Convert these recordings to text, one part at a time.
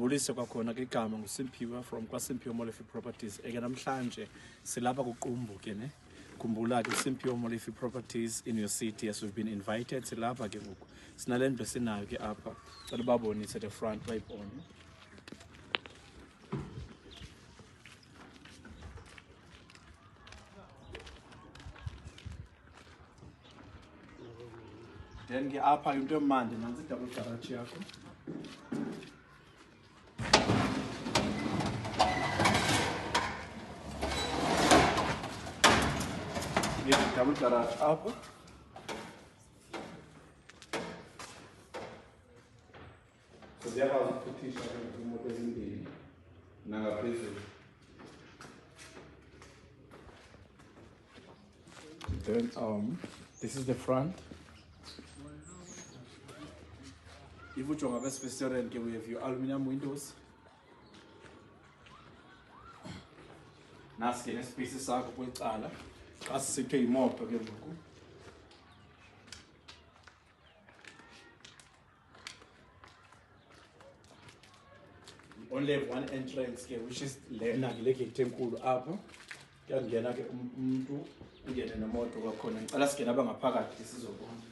ngibulise kwakhona ke igama nguSimphiwe from kwaSimphiwe Molefe Properties. Eke namhlanje silapha kuQumbu ke ne. Khumbula ke Simphiwe Molefe Properties in your city, as we've been invited. Silapha ke ngoku. Sinalendlu sinayo ke apha. Cela babonise the front bayibone. Then ke apha into emandi nansi double garage yakho. Yeah, double garage up. So there are petition motors in the Naga prison. Then this is the front. If you have a special rent, we have your aluminum windows. Nasi ne spaces sakho kwicala. Xa sithe imoto ke ngoku. We only have one entrance ke, which is lena ke le gate enkulu apha. Kuyangena ke umuntu ungene nemoto kwakhona. Ngicela singena abangaphakathi sizobona.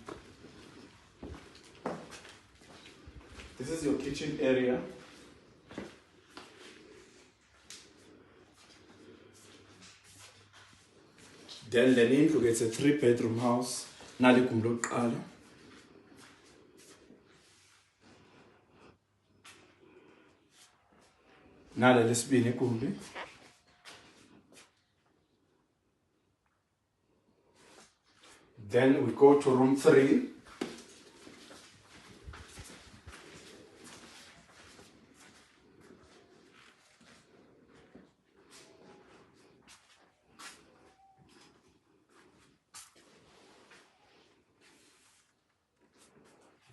This is your kitchen area. Then the name gets a 3-bedroom house. Nali kumlo qala. Nali lesibini kumbi. Then we go to room 3.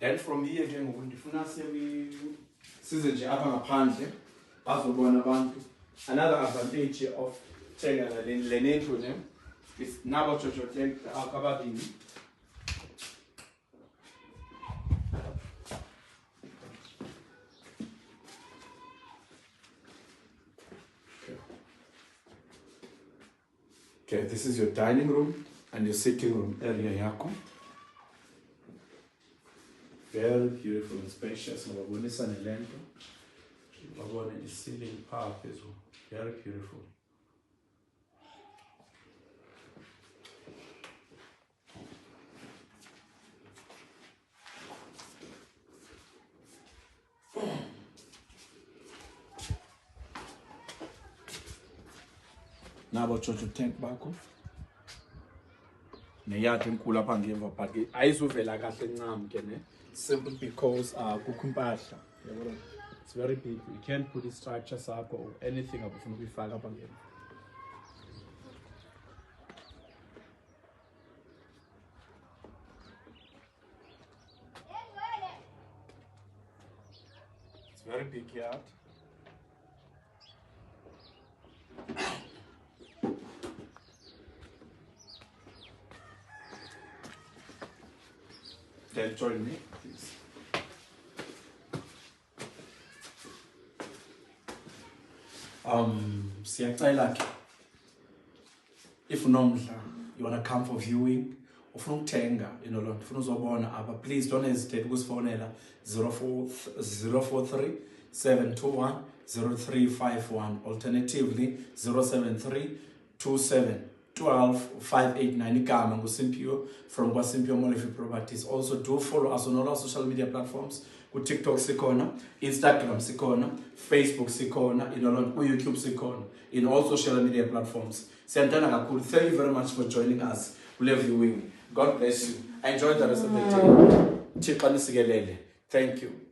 Then from here ke ngoku ndifuna size nje apha ngaphandle bazobona abantu. Another advantage of thenga le nendlu ne is nabo jojo ababini. Okay, this is your dining room and your sitting room area yako. Very beautiful and spacious. Ngabonisa nelento. Ngabona ceiling part as well. Very beautiful. Nabo jojo tank bakho. Neyard enkulu apha ngemva but ke ayizuvela kahle ncam ke ne. Simply because kukho impahla. It's very big. You can't put the structures up or anything up from ukuyifaka apha ngemva. It's very big yard. Then join me, please. Siyacela ke. If nomdla you want to come for viewing, ufuna ukuthenga loo nto, ufuna uzobona apha, please don't hesitate ukusifonela 043 721 0351, alternatively 073 27 12 589. Igama nguSimphiwe from kwaSimphiwe Molefe Properties. Also do follow us on all our social media platforms. Ku TikTok sikona, Instagram sikona, Facebook sikona, YouTube sikona, in all social media platforms. Siyantana kakhulu. Thank you very much for joining us. We love you. God bless you. Enjoy the rest of the day. Thixo nisikelele. Thank you.